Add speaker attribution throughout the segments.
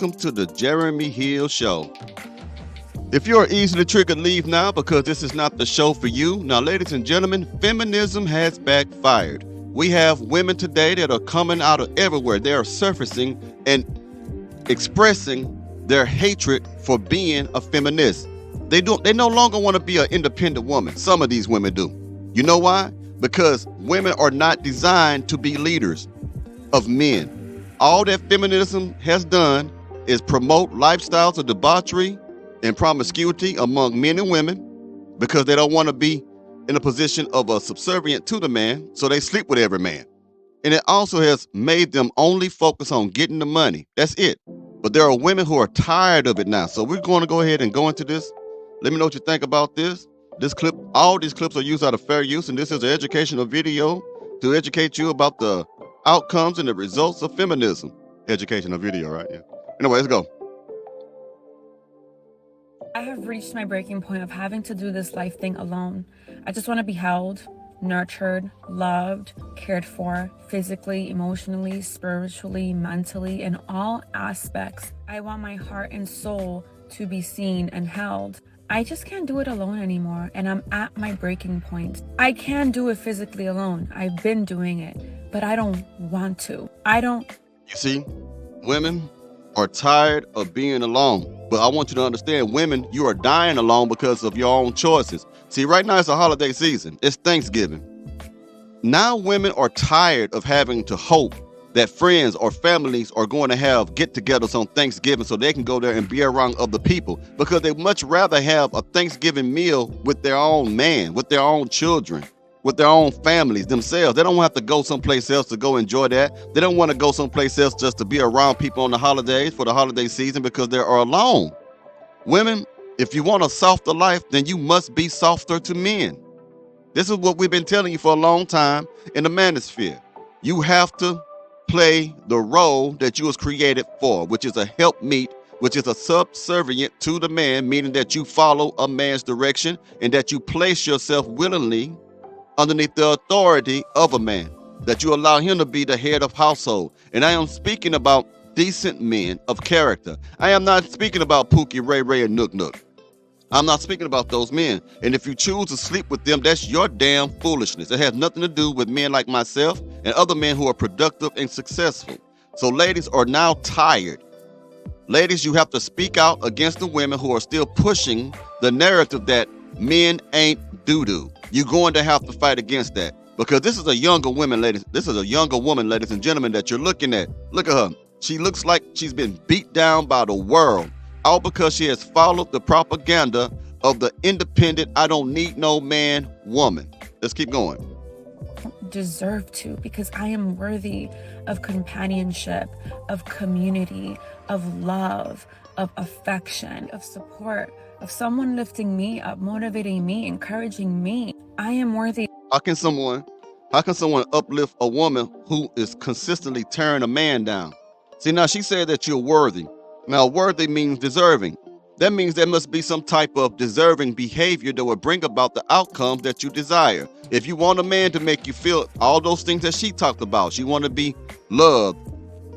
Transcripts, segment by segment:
Speaker 1: welcome to the Jeremy Hill Show. If you're easily triggered, leave now because this is not the show for you. Now, ladies and gentlemen, feminism has backfired. We have women today that are coming out of everywhere. They are surfacing and expressing their hatred for being a feminist. They no longer want to be an independent woman. Some of these women do. You know why? Because women are not designed to be leaders of men. All that feminism has done is promote lifestyles of debauchery and promiscuity among men and women because they don't want to be in a position of a subservient to the man, so they sleep with every man. And it also has made them only focus on getting the money. That's it. But there are women who are tired of it now. So we're going to go ahead and go into this. Let me know what you think about this. This clip, all these clips are used out of fair use, and this is an educational video to educate you about the outcomes and the results of feminism. Educational video, right? Yeah. Anyway, let's go.
Speaker 2: I have reached my breaking point of having to do this life thing alone. I just want to be held, nurtured, loved, cared for, physically, emotionally, spiritually, mentally, in all aspects. I want my heart and soul to be seen and held. I just can't do it alone anymore, and I'm at my breaking point. I can do it physically alone. I've been doing it, but I don't want to. You
Speaker 1: see, women are tired of being alone. But I want you to understand, women, you are dying alone because of your own choices. See, right now it's a holiday season. It's Thanksgiving. Now women are tired of having to hope that friends or families are going to have get-togethers on Thanksgiving so they can go there and be around other people, because they much rather have a Thanksgiving meal with their own man, with their own children, with their own families themselves. They don't have to go someplace else to go enjoy that. They don't want to go someplace else just to be around people on the holidays for the holiday season because they are alone. Women, if you want a softer life, then you must be softer to men. This is what we've been telling you for a long time in the manosphere. You have to play the role that you was created for, which is a helpmeet, which is a subservient to the man, meaning that you follow a man's direction and that you place yourself willingly underneath the authority of a man, that you allow him to be the head of household. And I am speaking about decent men of character. I am not speaking about Pookie, Ray Ray, and Nook Nook. I'm not speaking about those men. And if you choose to sleep with them, that's your damn foolishness. It has nothing to do with men like myself and other men who are productive and successful. So ladies are now tired. Ladies, you have to speak out against the women who are still pushing the narrative that men ain't doo-doo. You're going to have to fight against that, because this is a younger woman, ladies. This is a younger woman, ladies and gentlemen, that you're looking at. Look at her. She looks like she's been beat down by the world, all because she has followed the propaganda of the independent, I don't need no man woman. Let's keep going.
Speaker 2: Deserve to, because I am worthy of companionship, of community, of love, of affection, of support, of someone lifting me up, motivating me, encouraging me. I am worthy.
Speaker 1: How can someone uplift a woman who is consistently tearing a man down? See, now she said that you're worthy. Now, worthy means deserving. That means there must be some type of deserving behavior that will bring about the outcomes that you desire. If you want a man to make you feel all those things that she talked about, she want to be loved,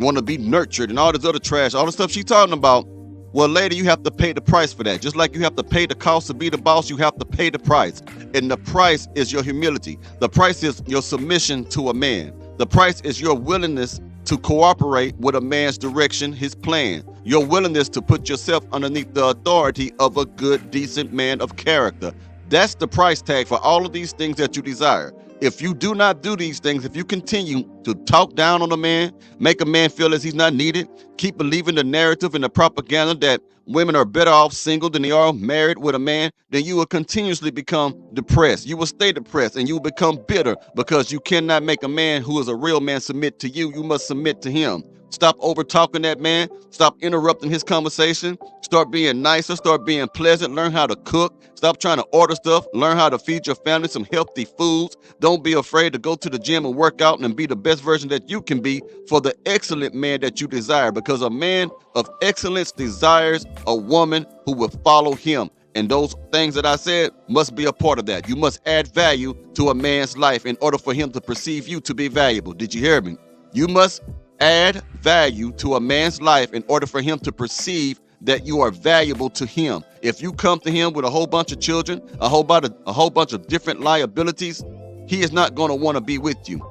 Speaker 1: want to be nurtured, and all this other trash, all the stuff she's talking about, well, lady, you have to pay the price for that. Just like you have to pay the cost to be the boss, you have to pay the price. And the price is your humility. The price is your submission to a man. The price is your willingness to cooperate with a man's direction, his plan. Your willingness to put yourself underneath the authority of a good, decent man of character. That's the price tag for all of these things that you desire. If you do not do these things, if you continue to talk down on a man, make a man feel as he's not needed, keep believing the narrative and the propaganda that women are better off single than they are married with a man, then you will continuously become depressed. You will stay depressed and you will become bitter because you cannot make a man who is a real man submit to you. You must submit to him. Stop over talking that man. Stop interrupting his conversation. Start being nicer. Start being pleasant. Learn how to cook. Stop trying to order stuff. Learn how to feed your family some healthy foods. Don't be afraid to go to the gym and work out and be the best version that you can be for the excellent man that you desire, because a man of excellence desires a woman who will follow him. And those things that I said must be a part of that. You must add value to a man's life in order for him to perceive you to be valuable. Did you hear me? You must add value to a man's life in order for him to perceive that you are valuable to him. If you come to him with a whole bunch of children, a whole bunch of different liabilities, he is not going to want to be with you.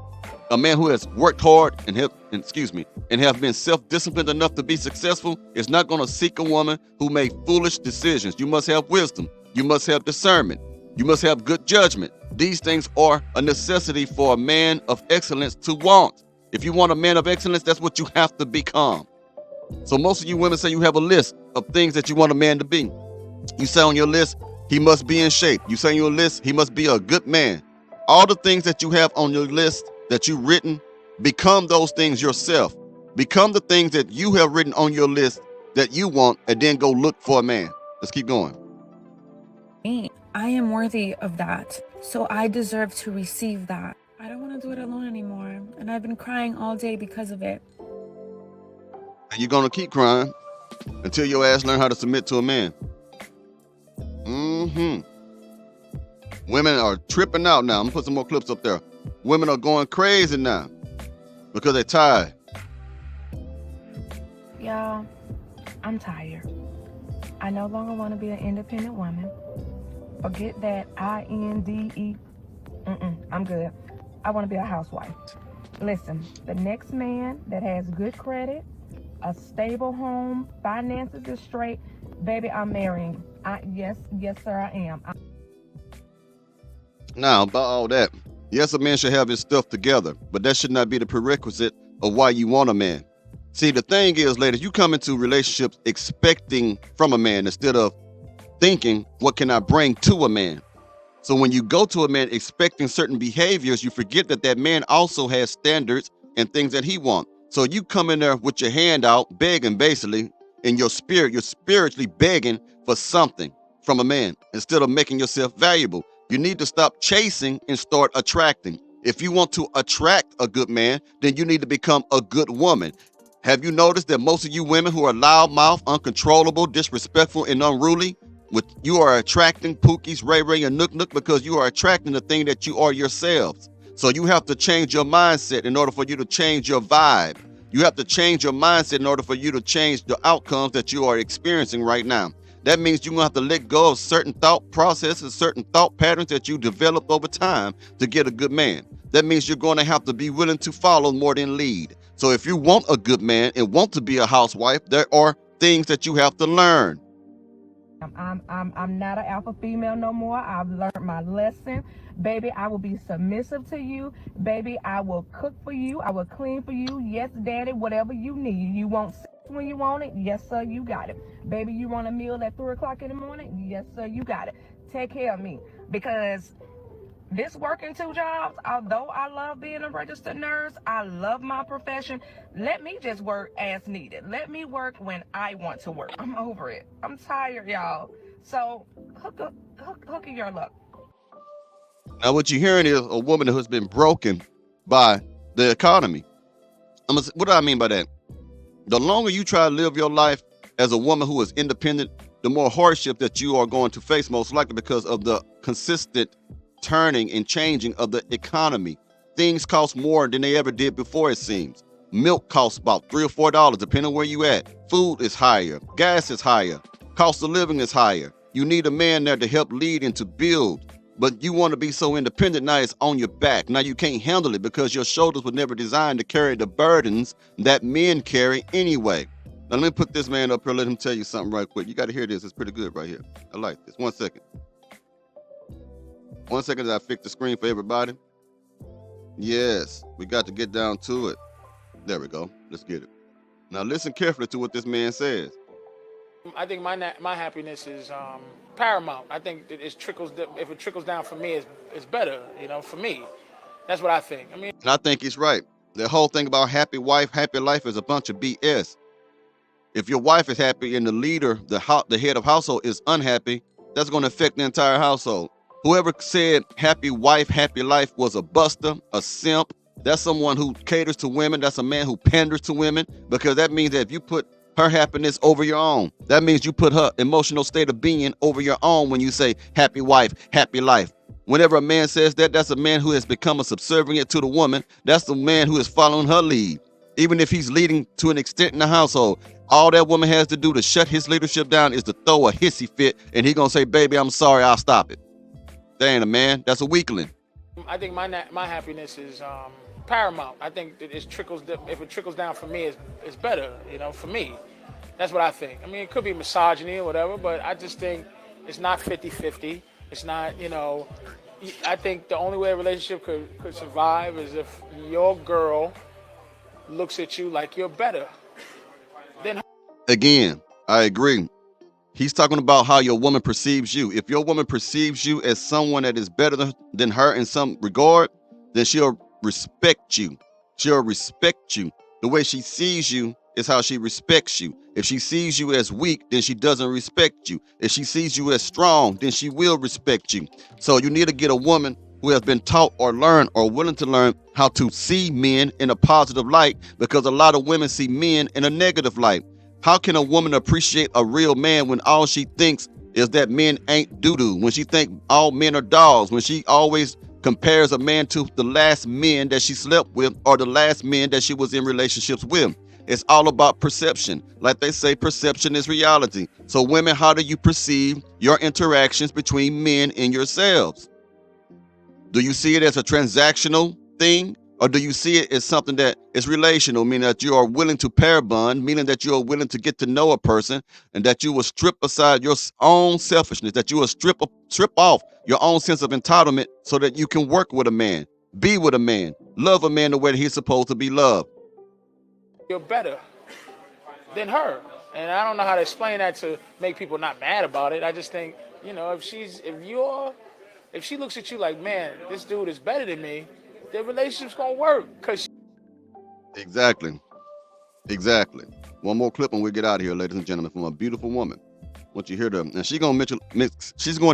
Speaker 1: A man who has worked hard and have been self-disciplined enough to be successful is not going to seek a woman who made foolish decisions. You must have wisdom. You must have discernment. You must have good judgment. These things are a necessity for a man of excellence to want. If you want a man of excellence, that's what you have to become. So most of you women say you have a list of things that you want a man to be. You say on your list, he must be in shape. You say on your list, he must be a good man. All the things that you have on your list that you've written, become those things yourself. Become the things that you have written on your list that you want, and then go look for a man. Let's keep going.
Speaker 2: I am worthy of that, so I deserve to receive that. I don't want to do it alone anymore, and I've been crying all day because of it.
Speaker 1: And you're going to keep crying until your ass learn how to submit to a man. Women are tripping out now. I'm going to put some more clips up there. Women are going crazy now because they're tired.
Speaker 3: Y'all, I'm tired. I no longer want to be an independent woman. Forget that INDE. I'm good. I want to be a housewife. Listen, the next man that has good credit, a stable home, finances is straight, baby, I'm marrying. Yes, sir, I am.
Speaker 1: Now, about all that, yes, a man should have his stuff together, but that should not be the prerequisite of why you want a man. See, the thing is, ladies, you come into relationships expecting from a man instead of thinking, what can I bring to a man? So when you go to a man expecting certain behaviors, you forget that that man also has standards and things that he wants. So you come in there with your hand out, begging basically, in your spirit, you're spiritually begging for something from a man instead of making yourself valuable. You need to stop chasing and start attracting. If you want to attract a good man, then you need to become a good woman. Have you noticed that most of you women who are loudmouth, uncontrollable, disrespectful, and unruly, you are attracting Pookies, Ray Ray, and Nook Nook because you are attracting the thing that you are yourselves. So you have to change your mindset in order for you to change your vibe. You have to change your mindset in order for you to change the outcomes that you are experiencing right now. That means you're going to have to let go of certain thought processes, certain thought patterns that you developed over time to get a good man. That means you're going to have to be willing to follow more than lead. So if you want a good man and want to be a housewife, there are things that you have to learn.
Speaker 3: I'm not an alpha female no more. I've learned my lesson. Baby, I will be submissive to you. Baby, I will cook for you. I will clean for you. Yes, daddy, whatever you need. You want sex when you want it? Yes, sir, you got it. Baby, you want a meal at 3 o'clock in the morning? Yes, sir, you got it. Take care of me. Because this working 2 jobs, although I love being a registered nurse, I love my profession. Let me just work as needed. Let me work when I want to work. I'm over it. I'm tired, y'all. So hook your luck.
Speaker 1: Now, what you're hearing is a woman who has been broken by the economy. What do I mean by that? The longer you try to live your life as a woman who is independent, the more hardship that you are going to face, most likely because of the consistent turning and changing of the economy. Things cost more than they ever did before, it seems. Milk costs about $3 or $4, depending on where you at. Food is higher. Gas is higher. Cost of living is higher. You need a man there to help lead and to build. But you want to be so independent, now it's on your back. Now you can't handle it because your shoulders were never designed to carry the burdens that men carry anyway. Now let me put this man up here, let him tell you something right quick. You got to hear this. It's pretty good right here. I like this. 1 second. 1 second as I fix the screen for everybody. Yes, we got to get down to it. There we go. Let's get it. Now listen carefully to what this man says.
Speaker 4: I think my happiness is paramount. I think that if it trickles down for me, it's better, for me. That's what I think.
Speaker 1: And I think he's right. The whole thing about happy wife, happy life is a bunch of BS. If your wife is happy and the leader, the head of household is unhappy, that's going to affect the entire household. Whoever said happy wife, happy life was a buster, a simp, that's someone who caters to women. That's a man who panders to women, because that means that if you put her happiness over your own, that means you put her emotional state of being over your own when you say happy wife, happy life. Whenever a man says that, that's a man who has become a subservient to the woman. That's the man who is following her lead. Even if he's leading to an extent in the household, all that woman has to do to shut his leadership down is to throw a hissy fit, and he gonna say, "Baby, I'm sorry, I'll stop it." That ain't a man. That's a weakling.
Speaker 4: I think my happiness is paramount. I think that if it trickles down for me, it's better. You know, for me, that's what I think. I mean, it could be misogyny or whatever, but I just think it's not 50-50. It's not, you know. I think the only way a relationship could survive is if your girl looks at you like you're better than her.
Speaker 1: Again, I agree. He's talking about how your woman perceives you. If your woman perceives you as someone that is better than her in some regard, then she'll respect you. She'll respect you. The way she sees you is how she respects you. If she sees you as weak, then she doesn't respect you. If she sees you as strong, then she will respect you. So you need to get a woman who has been taught or learned or willing to learn how to see men in a positive light, because a lot of women see men in a negative light. How can a woman appreciate a real man when all she thinks is that men ain't doo-doo? When she think all men are dogs? When she always compares a man to the last men that she slept with or the last men that she was in relationships with? It's all about perception. Like they say, perception is reality. So women, how do you perceive your interactions between men and yourselves? Do you see it as a transactional thing? Or do you see it as something that is relational, meaning that you are willing to pair bond, meaning that you are willing to get to know a person, and that you will strip aside your own selfishness, that you will strip off your own sense of entitlement so that you can work with a man, be with a man, love a man the way that he's supposed to be loved?
Speaker 4: You're better than her. And I don't know how to explain that to make people not mad about it. I just think, you know, if she looks at you like, man, this dude is better than me, the relationship's gonna work.
Speaker 1: Exactly. One more clip and we'll get out of here, ladies and gentlemen, from a beautiful woman. Once you hear them, and she's going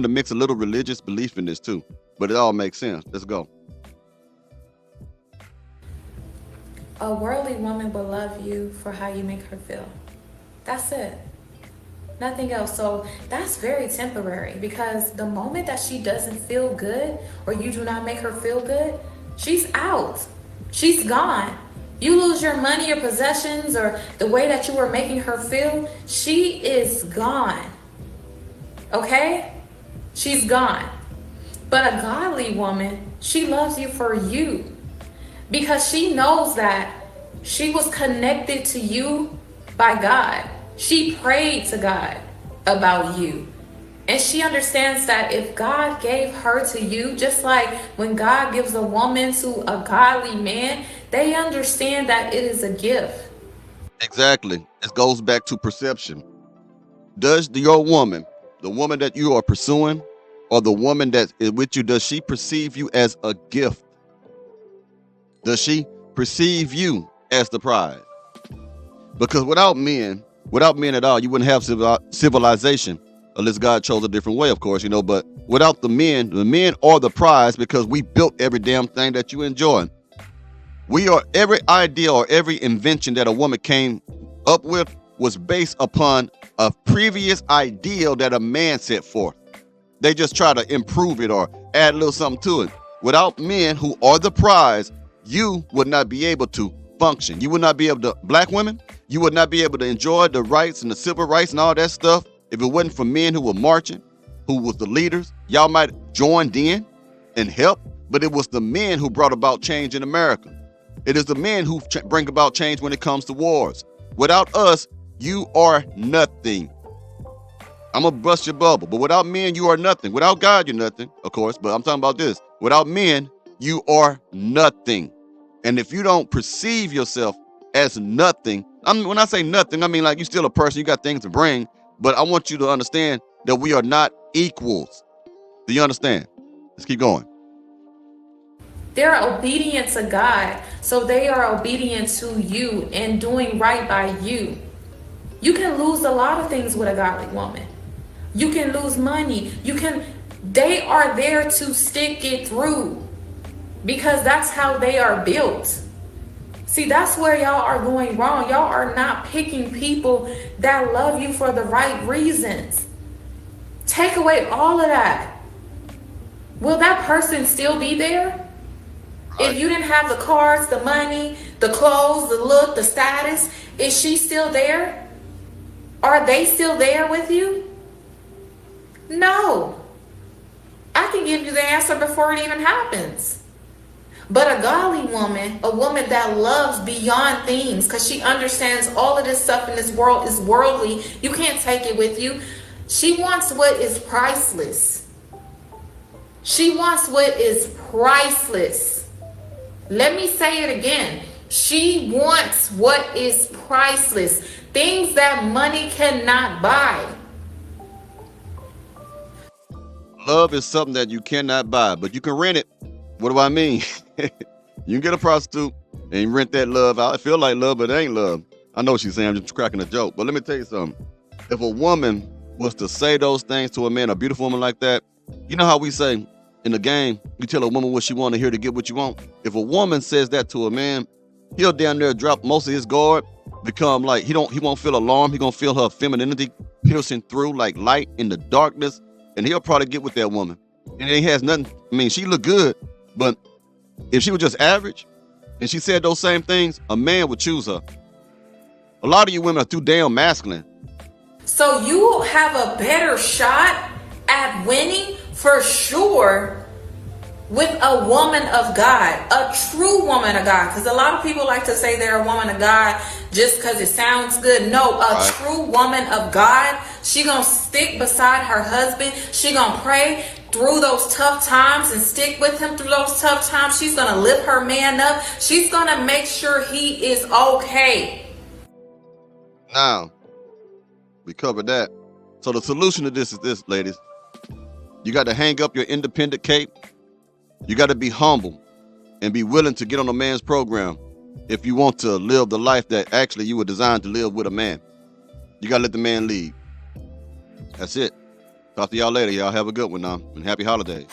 Speaker 1: to mix a little religious belief in this too, but it all makes sense. Let's go.
Speaker 2: A worldly woman will love you for how you make her feel. That's it. Nothing else. So that's very temporary, because the moment that she doesn't feel good or you do not make her feel good, she's out. She's gone. You lose your money, your possessions, or the way that you were making her feel, she is gone. Okay? She's gone. But a godly woman, she loves you for you, because she knows that she was connected to you by God. She prayed to God about you. And she understands that if God gave her to you, just like when God gives a woman to a godly man, they understand that it is a gift.
Speaker 1: Exactly. It goes back to perception. Does your woman, the woman that you are pursuing, or the woman that is with you, does she perceive you as a gift? Does she perceive you as the prize? Because without men at all, you wouldn't have civilization, unless God chose a different way, of course, you know. But without the men are the prize, because we built every damn thing that you enjoy. We are, every idea or every invention that a woman came up with was based upon a previous ideal that a man set forth. They just try to improve it or add a little something to it. Without men who are the prize, you would not be able to function. You would not be able to, black women, you would not be able to enjoy the rights and the civil rights and all that stuff if it wasn't for men who were marching, who was the leaders. Y'all might have joined in and helped, but it was the men who brought about change in America. It is the men who bring about change when it comes to wars. Without us, you are nothing. I'm gonna bust your bubble, but without men, you are nothing. Without God, you're nothing, of course, but I'm talking about this. Without men, you are nothing. And if you don't perceive yourself as nothing, when I say nothing, I mean like you're still a person, you got things to bring, but I want you to understand that we are not equals. Do you understand? Let's keep going.
Speaker 2: They're obedient to God, so they are obedient to you and doing right by you. You can lose a lot of things with a godly woman. You can lose money. They are there to stick it through, because that's how they are built. See, that's where y'all are going wrong. Y'all are not picking people that love you for the right reasons. Take away all of that. Will that person still be there? If you didn't have the cars, the money,
Speaker 5: The clothes, the look, the status. Is she still there? Are they still there with you? No. I can give you the answer before it even happens. But a godly woman, a woman that loves beyond things, because she understands all of this stuff in this world is worldly. You can't take it with you. She wants what is priceless. She wants what is priceless. Let me say it again. She wants what is priceless. Things that money cannot buy.
Speaker 1: Love is something that you cannot buy, but you can rent it. What do I mean? You can get a prostitute and rent that love out. It feel like love, but it ain't love. I know what she's saying. I'm just cracking a joke. But let me tell you something. If a woman was to say those things to a man, a beautiful woman like that, you know how we say in the game, you tell a woman what she want to hear to get what you want? If a woman says that to a man, he'll down there drop most of his guard, become like, he won't feel alarmed. He gonna feel her femininity piercing through like light in the darkness, and he'll probably get with that woman. And it has nothing, I mean, she look good, but if she was just average and she said those same things, a man would choose her. A lot of you women are too damn masculine.
Speaker 5: So you have a better shot at winning for sure with a woman of God, a true woman of God. Because a lot of people like to say they're a woman of God just because it sounds good. No, a true woman of God, she gonna stick beside her husband. She gonna pray through those tough times and stick with him through those tough times. She's gonna lift her man up. She's gonna make sure he is okay.
Speaker 1: Now, we covered that. So the solution to this is this, ladies. You got to hang up your independent cape. You got to be humble and be willing to get on a man's program if you want to live the life that actually you were designed to live with a man. You got to let the man lead. That's it. Talk to y'all later. Y'all have a good one now, and happy holidays.